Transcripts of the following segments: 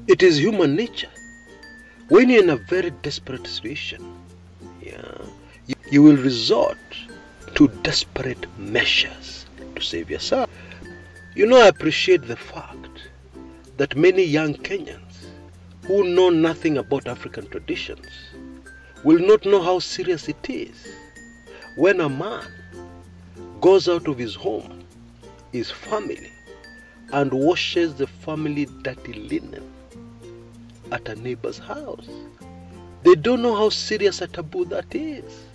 It is human nature. When you're in a very desperate situation, you will resort to desperate measures to save yourself. You know, I appreciate the fact that many young Kenyans who know nothing about African traditions will not know how serious it is when a man goes out of his home, his family, and washes the family dirty linen at a neighbor's house. They don't know how serious a taboo that is.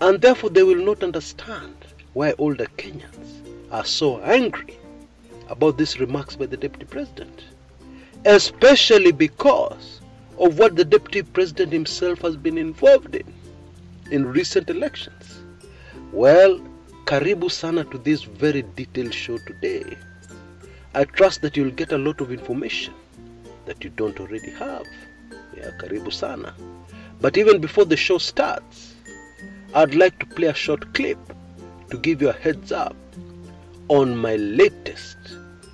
And therefore they will not understand why older Kenyans are so angry about these remarks by the Deputy President. Especially because of what the Deputy President himself has been involved in recent elections. Well, karibu sana to this very detailed show today. I trust that you'll get a lot of information that you don't already have. Karibu sana. But even before the show starts, I'd like to play a short clip to give you a heads up on my latest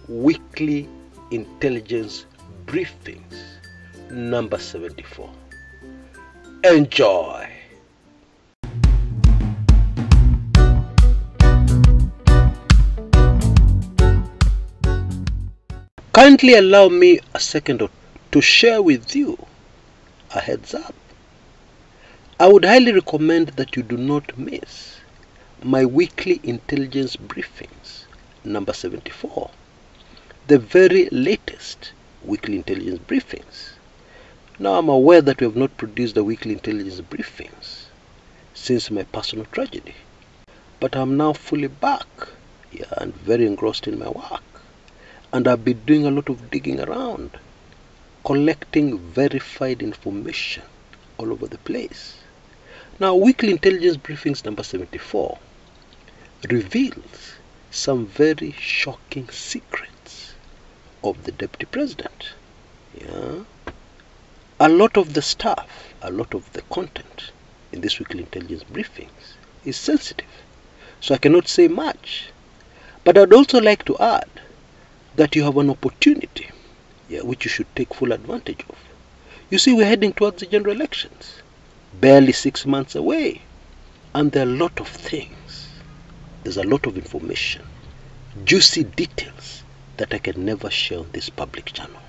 weekly intelligence briefings, number 74. Enjoy! Kindly allow me a second to share with you a heads up. I would highly recommend that you do not miss my weekly intelligence briefings, number 74. The very latest weekly intelligence briefings. Now I'm aware that we have not produced the weekly intelligence briefings since my personal tragedy. But I'm now fully back, and very engrossed in my work. And I've been doing a lot of digging around, collecting verified information all over the place. Now, weekly intelligence briefings number 74 reveals some very shocking secrets of the Deputy President. A lot of the stuff, a lot of the content in this weekly intelligence briefings is sensitive, so I cannot say much. But I'd also like to add that you have an opportunity, which you should take full advantage of. You see, we're heading towards the general elections, barely 6 months away, and there are a lot of things. There's a lot of information, juicy details that I can never share on this public channel.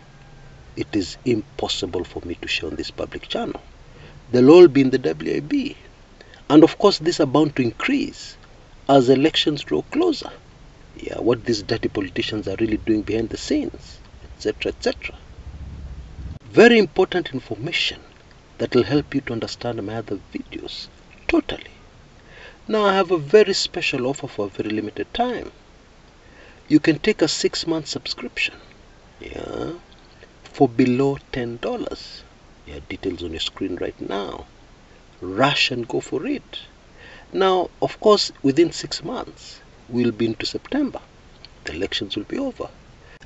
It is impossible for me to share on this public channel. They'll all be in the WIB, and of course these are bound to increase as elections draw closer. What these dirty politicians are really doing behind the scenes, etc., etc. Very important information that will help you to understand my other videos totally. Now I have a very special offer for a very limited time. You can take a 6-month subscription, for below $10. Details on your screen right now. Rush and go for it. Now, of course, within 6 months, we'll be into September. The elections will be over.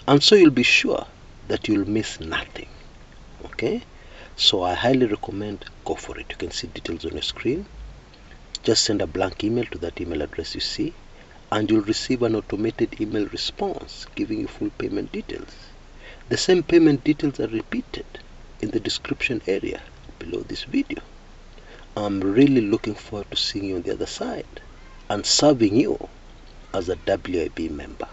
And so you'll be sure that you'll miss nothing. Okay? So I highly recommend go for it. You can see details on your screen. Just send a blank email to that email address you see, and you'll receive an automated email response giving you full payment details. The same payment details are repeated in the description area below this video. I'm really looking forward to seeing you on the other side and serving you as a WIB member.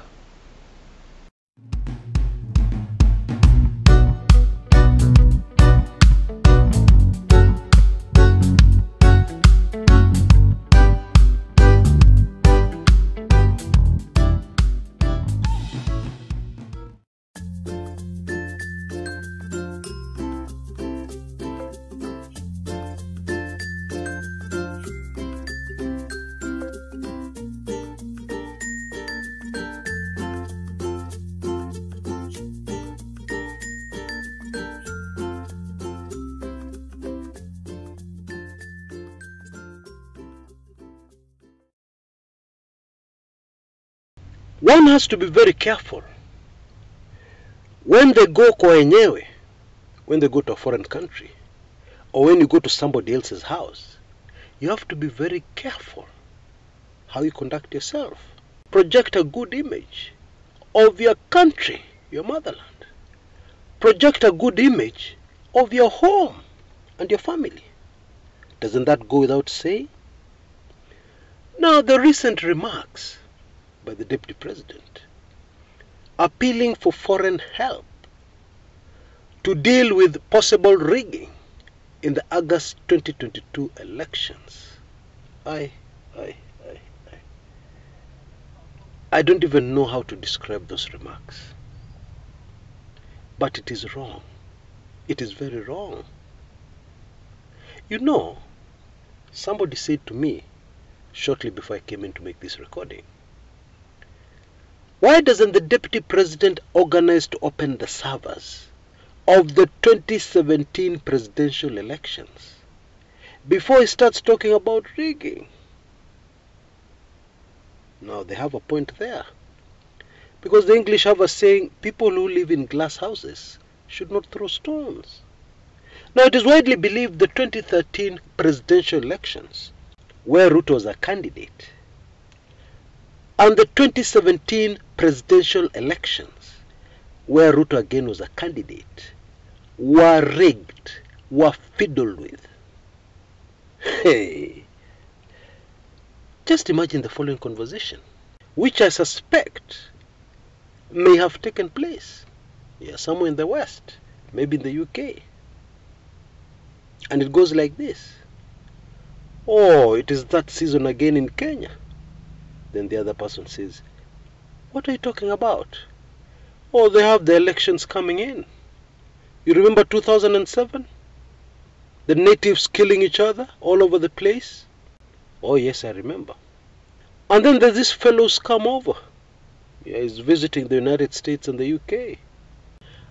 One has to be very careful when they go kwa wenyewe, when they go to a foreign country, or when you go to somebody else's house. You have to be very careful how you conduct yourself. Project a good image of your country, your motherland. project a good image of your home and your family. Doesn't that go without saying? Now, the recent remarks by the Deputy President appealing for foreign help to deal with possible rigging in the August 2022 elections. I don't even know how to describe those remarks. But it is wrong. It is very wrong. You know, somebody said to me shortly before I came in to make this recording, why doesn't the Deputy President organize to open the servers of the 2017 presidential elections before he starts talking about rigging? Now, they have a point there. Because the English have a saying, people who live in glass houses should not throw stones. Now, it is widely believed the 2013 presidential elections, where Ruto was a candidate, and the 2017 presidential elections, where Ruto again was a candidate, were rigged, were fiddled with. Hey! Just imagine the following conversation, which I suspect may have taken place somewhere in the West, maybe in the UK. And it goes like this. Oh, it is that season again in Kenya. Then the other person says, what are you talking about? Oh, they have the elections coming in. You remember 2007? The natives killing each other all over the place? Oh yes, I remember. And then there's this fellows come over. He's visiting the United States and the UK.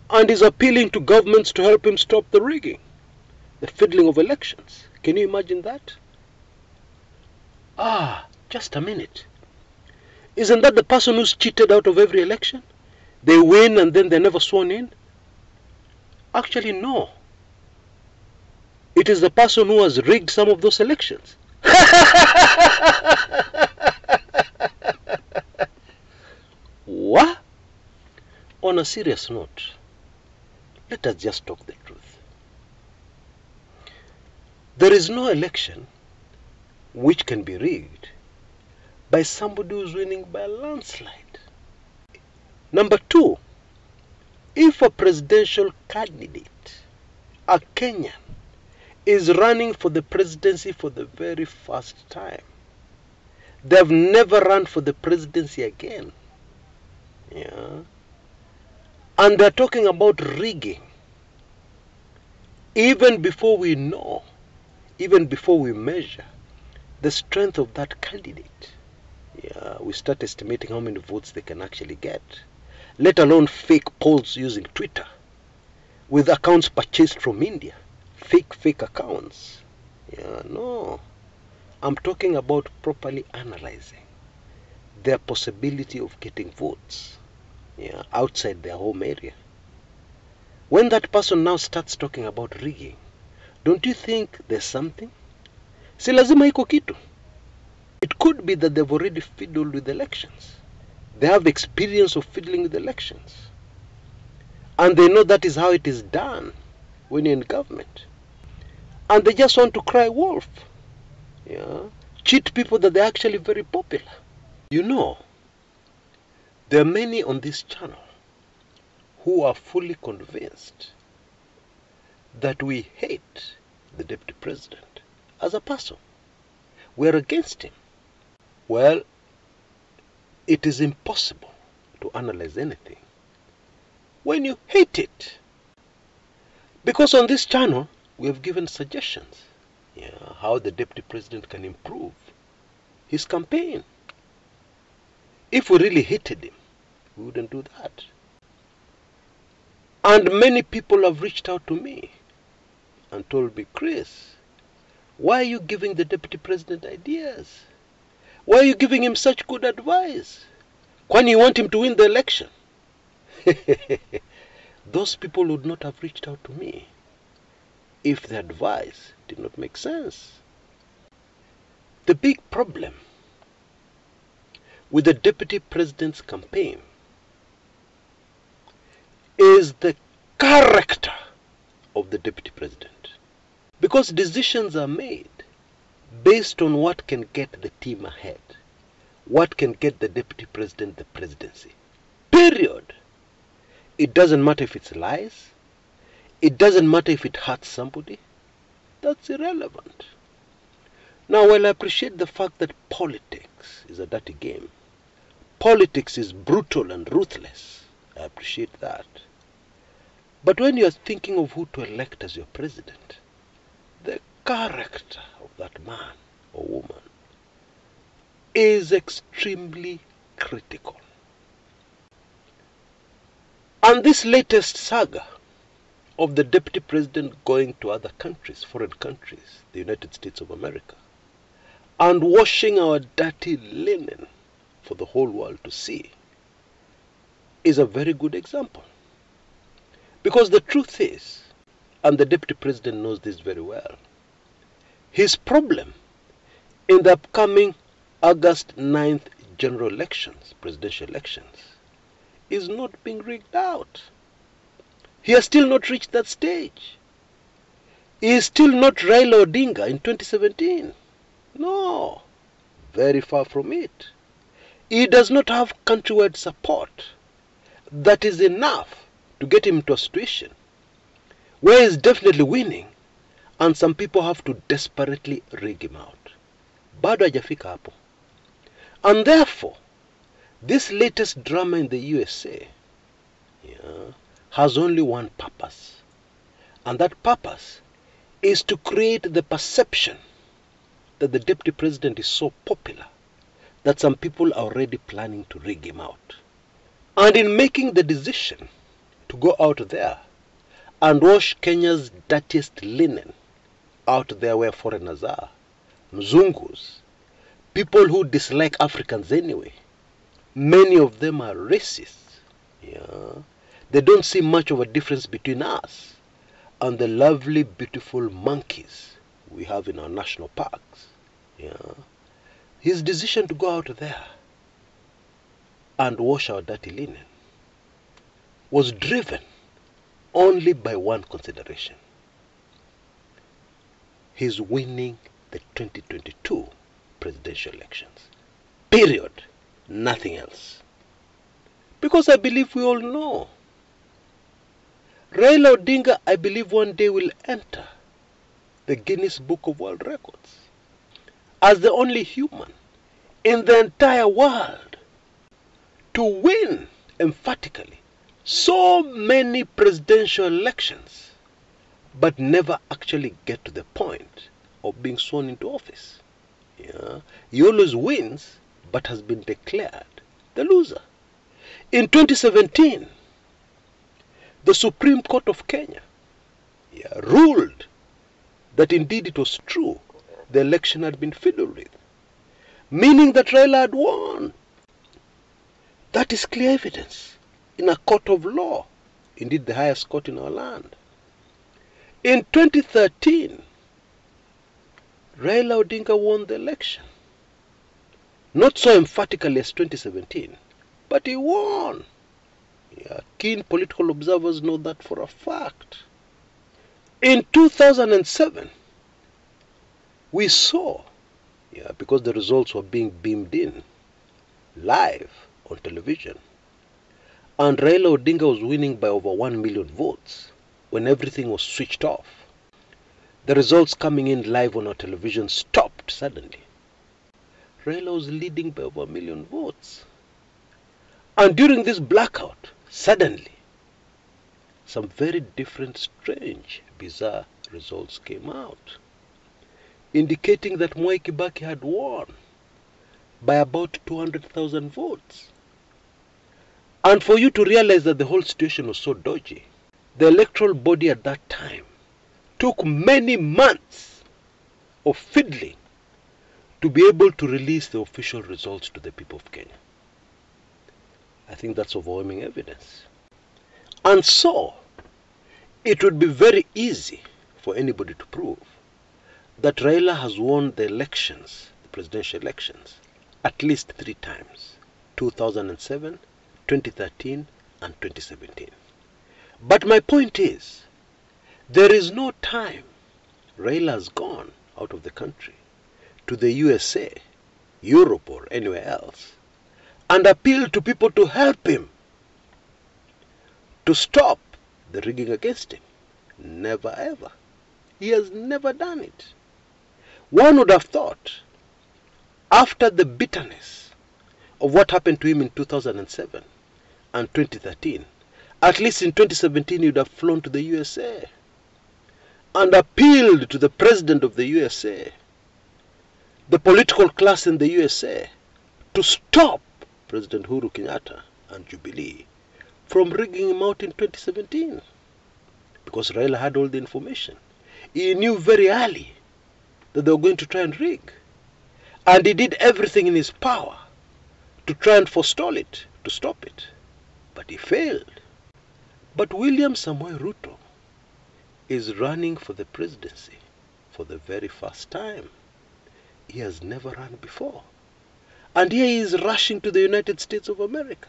And he's appealing to governments to help him stop the rigging, the fiddling of elections. Can you imagine that? Just a minute. Isn't that the person who's cheated out of every election? They win and then they're never sworn in? Actually, no. It is the person who has rigged some of those elections. What? On a serious note, let us just talk the truth. There is no election which can be rigged by somebody who's winning by a landslide. Number two, if a presidential candidate, a Kenyan, is running for the presidency for the very first time, they've never run for the presidency again. And they're talking about rigging. Even before we know, even before we measure the strength of that candidate, we start estimating how many votes they can actually get, let alone fake polls using Twitter with accounts purchased from India, fake accounts. No, I'm talking about properly analyzing their possibility of getting votes outside their home area. When that person now starts talking about rigging, don't you think there's something? Si lazima iko kitu. It could be that they've already fiddled with elections. They have experience of fiddling with elections. And they know that is how it is done when you're in government. And they just want to cry wolf. Cheat people that they're actually very popular. You know, there are many on this channel who are fully convinced that we hate the Deputy President as a person. We're against him. Well, it is impossible to analyze anything when you hate it. Because on this channel, we have given suggestions how the Deputy President can improve his campaign. If we really hated him, we wouldn't do that. And many people have reached out to me and told me, Chris, why are you giving the Deputy President ideas? Why are you giving him such good advice? When you want him to win the election? Those people would not have reached out to me if the advice did not make sense. The big problem with the Deputy President's campaign is the character of the Deputy President. Because decisions are made based on what can get the team ahead, what can get the Deputy President the presidency. Period. It doesn't matter if it's lies. It doesn't matter if it hurts somebody. That's irrelevant. Now, while I appreciate the fact that politics is a dirty game, politics is brutal and ruthless, I appreciate that. But when you are thinking of who to elect as your president, the character of that man or woman is extremely critical. And this latest saga of the Deputy President going to other countries, foreign countries, the United States of America, and washing our dirty linen for the whole world to see, is a very good example. Because the truth is, and the Deputy President knows this very well, his problem in the upcoming August 9th general elections, presidential elections, is not being rigged out. He has still not reached that stage. He is still not Raila Odinga in 2017. No, very far from it. He does not have countrywide support that is enough to get him to a situation where he is definitely winning and some people have to desperately rig him out. Bado hajafika hapo. And therefore, this latest drama in the USA has only one purpose. And that purpose is to create the perception that the Deputy President is so popular that some people are already planning to rig him out. And in making the decision to go out there and wash Kenya's dirtiest linen out there where foreigners are, Mzungus, people who dislike Africans anyway, many of them are racists. They don't see much of a difference between us and the lovely, beautiful monkeys we have in our national parks. His decision to go out there and wash our dirty linen was driven only by one consideration. He's winning the 2022 presidential elections. Period. Nothing else. Because I believe we all know, Raila Odinga, I believe one day will enter the Guinness Book of World Records as the only human in the entire world to win emphatically so many presidential elections but never actually get to the point of being sworn into office. He always wins but has been declared the loser. In 2017, the Supreme Court of Kenya ruled that indeed it was true the election had been fiddled with, meaning that Raila had won. That is clear evidence in a court of law, indeed the highest court in our land. In 2013, Raila Odinga won the election. Not so emphatically as 2017, but he won. Keen political observers know that for a fact. In 2007, we saw, because the results were being beamed in live on television, and Raila Odinga was winning by over 1 million votes when everything was switched off. The results coming in live on our television stopped suddenly. Raila was leading by over 1 million votes. And during this blackout, suddenly, some very different, strange, bizarre results came out, indicating that Mwai Kibaki had won by about 200,000 votes. And for you to realize that the whole situation was so dodgy, the electoral body at that time took many months of fiddling to be able to release the official results to the people of Kenya. I think that's overwhelming evidence. And so, it would be very easy for anybody to prove that Raila has won the elections, the presidential elections, at least 3 times, 2007, 2013, and 2017. But my point is, there is no time Raila has gone out of the country to the USA, Europe or anywhere else and appealed to people to help him to stop the rigging against him. Never ever. He has never done it. One would have thought, after the bitterness of what happened to him in 2007 and 2013, at least in 2017 he would have flown to the USA and appealed to the president of the USA, the political class in the USA, to stop President Uhuru Kenyatta and Jubilee from rigging him out in 2017. Because Raila had all the information. He knew very early that they were going to try and rig. And he did everything in his power to try and forestall it, to stop it. But he failed. But William Samoei Ruto is running for the presidency for the very first time. He has never run before. And here he is rushing to the United States of America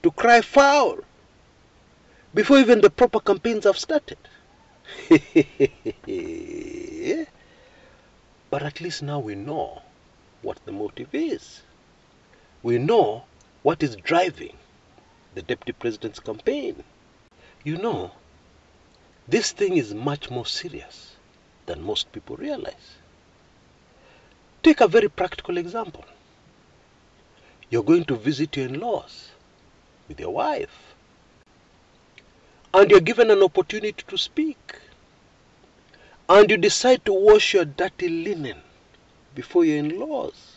to cry foul before even the proper campaigns have started. But at least now we know what the motive is. We know what is driving the Deputy President's campaign. You know, this thing is much more serious than most people realize. Take a very practical example. You're going to visit your in-laws with your wife, and you're given an opportunity to speak, and you decide to wash your dirty linen before your in-laws.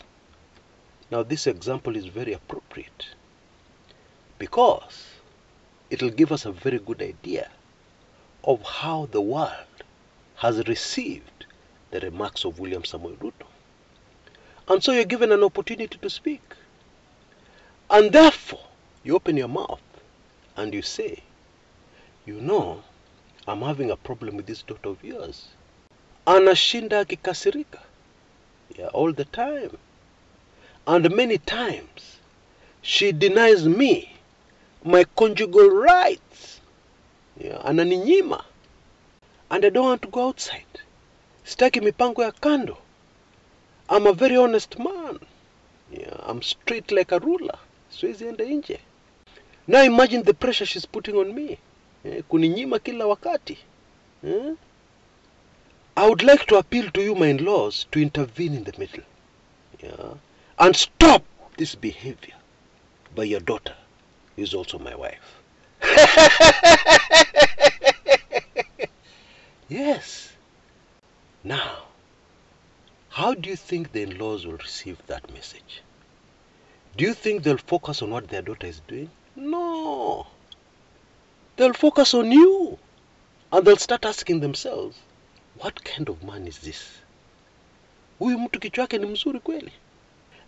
Now this example is very appropriate because it will give us a very good idea of how the world has received the remarks of William Samoei Ruto. And so you're given an opportunity to speak. And therefore, you open your mouth and you say, you know, I'm having a problem with this daughter of yours. Anashinda akikasirika. Yeah, all the time. And many times, she denies me my conjugal rights. Yeah, ananinyima. And I don't want to go outside. Sitaki mipango ya kando. I'm a very honest man. Yeah, I'm straight like a ruler. Siwezi enda nje. Now imagine the pressure she's putting on me. Kuninyima kila wakati. I would like to appeal to you, my in-laws, to intervene in the middle. Yeah, and stop this behavior by your daughter, who is also my wife. Yes. Now, how do you think the in-laws will receive that message? Do you think they'll focus on what their daughter is doing? No. They'll focus on you. And they'll start asking themselves, what kind of man is this? Huyu mtu kichwa yake ni mzuri kweli?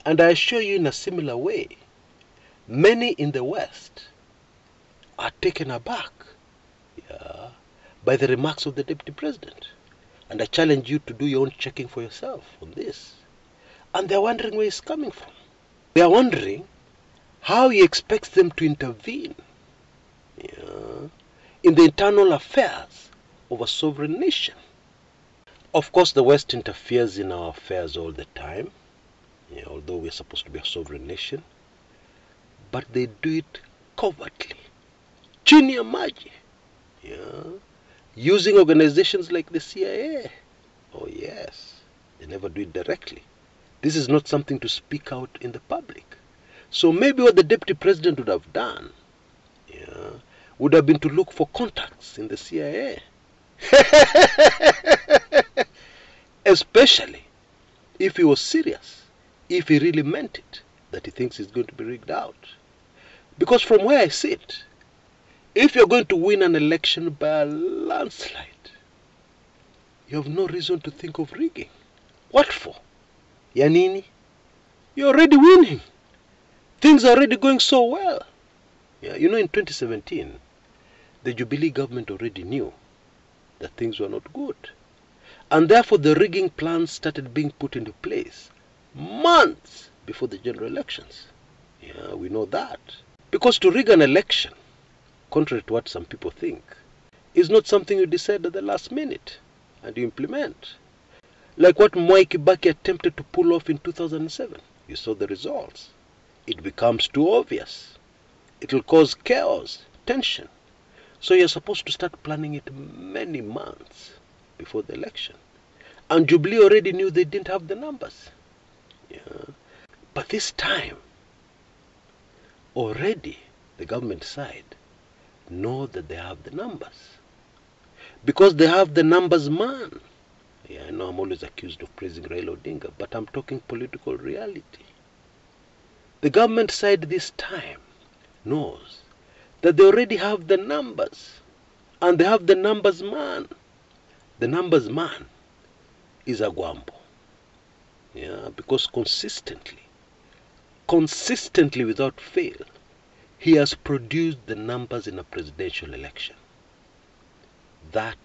And I assure you, in a similar way, many in the West are taken aback by the remarks of the Deputy President. And I challenge you to do your own checking for yourself on this. And they're wondering where he's coming from. They are wondering how he expects them to intervene in the internal affairs of a sovereign nation. Of course, the West interferes in our affairs all the time, although we're supposed to be a sovereign nation. But they do it covertly, chini ya maji, using organizations like the CIA. Oh yes, they never do it directly. This is not something to speak out in the public. So maybe what the Deputy President would have done would have been to look for contacts in the CIA. Especially if he was serious, if he really meant it, that he thinks it's going to be rigged out. Because from where I sit, if you're going to win an election by a landslide, you have no reason to think of rigging. What for? Yanini? You're already winning. Things are already going so well. You know, in 2017, the Jubilee government already knew that things were not good. And therefore the rigging plans started being put into place months before the general elections. We know that. Because to rig an election contrary to what some people think, is not something you decide at the last minute and you implement. Like what Mwai Kibaki attempted to pull off in 2007. You saw the results. It becomes too obvious. It will cause chaos, tension. So you're supposed to start planning it many months before the election. And Jubilee already knew they didn't have the numbers. Yeah. But this time, already the government side know that they have the numbers. Because they have the numbers man. Yeah, I know I'm always accused of praising Raila Odinga, but I'm talking political reality. The government side this time knows that they already have the numbers. And they have the numbers man. The numbers man is Agwambo. Yeah, because consistently without fail, he has produced the numbers in a presidential election. That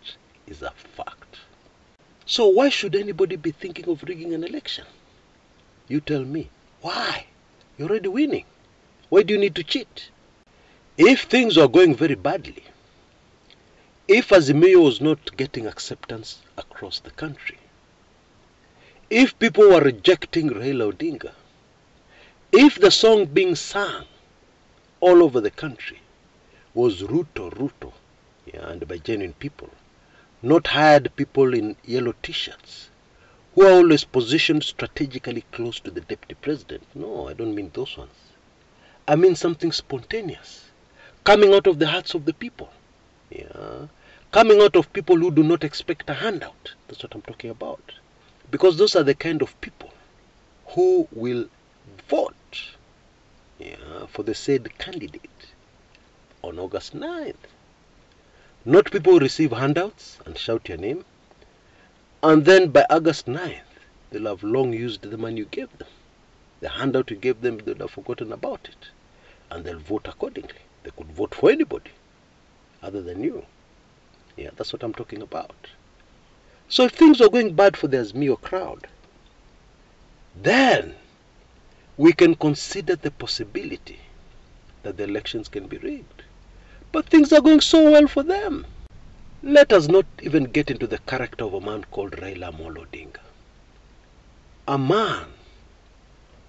is a fact. So why should anybody be thinking of rigging an election? You tell me. Why? You're already winning. Why do you need to cheat? If things are going very badly, if Azimio was not getting acceptance across the country, if people were rejecting Raila Odinga, if the song being sung all over the country was Ruto, yeah, and by genuine people, not hired people in yellow t-shirts who are always positioned strategically close to the deputy president. No, I don't mean those ones. I mean something spontaneous, coming out of the hearts of the people. Yeah, coming out of people who do not expect a handout. That's what I'm talking about. Because those are the kind of people who will vote, yeah, for the said candidate on August 9th. Not people who receive handouts and shout your name, and then by August 9th, they'll have long used the money you gave them. The handout you gave them, they'll have forgotten about it. And they'll vote accordingly. They could vote for anybody other than you. Yeah, that's what I'm talking about. So if things are going bad for the Azimio crowd, then we can consider the possibility that the elections can be rigged. But things are going so well for them. Let us not even get into the character of a man called Raila Amolo Odinga. A man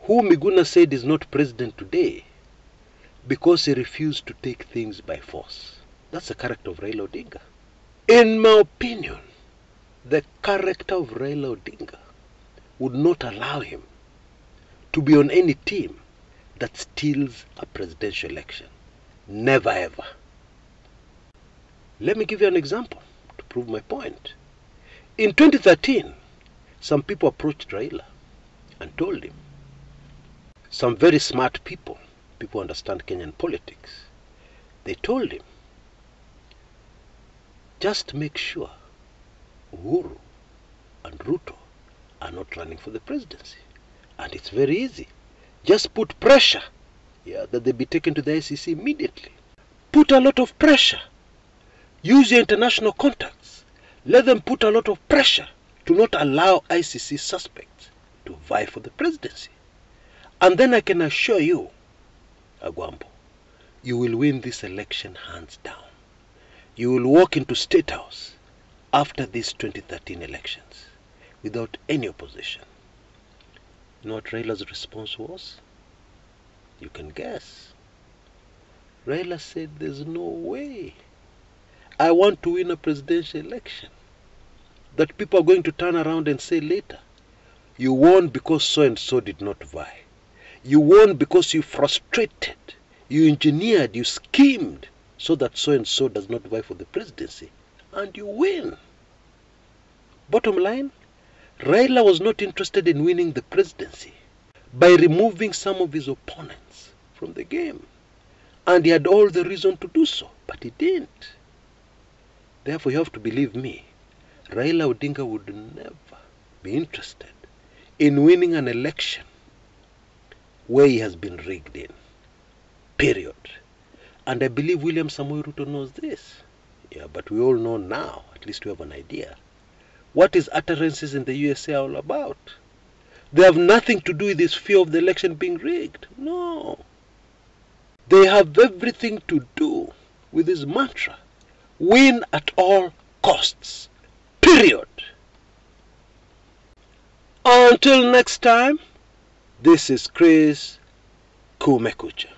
who Miguna said is not president today because he refused to take things by force. That's the character of Raila Odinga. In my opinion, the character of Raila Odinga would not allow him to be on any team that steals a presidential election. Never ever. Let me give you an example to prove my point. In 2013, some people approached Raila and told him, some very smart people who understand Kenyan politics, they told him, just make sure Uhuru and Ruto are not running for the presidency. And it's very easy. Just put pressure, yeah, that they be taken to the ICC immediately. Put a lot of pressure. Use your international contacts. Let them put a lot of pressure to not allow ICC suspects to vie for the presidency. And then I can assure you, Agwambo, you will win this election hands down. You will walk into State House after these 2013 elections without any opposition. You know what Raila's response was? You can guess. Raila said, there's no way I want to win a presidential election that people are going to turn around and say later, you won because so-and-so did not vie. You won because you frustrated, you engineered, you schemed so that so-and-so does not vie for the presidency. And you win. Bottom line, Raila was not interested in winning the presidency by removing some of his opponents from the game. And he had all the reason to do so, but he didn't. Therefore, you have to believe me, Raila Odinga would never be interested in winning an election where he has been rigged in. Period. And I believe William Samoei Ruto knows this. Yeah, but we all know now, at least we have an idea, what his utterances in the USA are all about. They have nothing to do with this fear of the election being rigged. No. They have everything to do with his mantra, win at all costs, period. Until next time, this is Kshs, Kumekucha.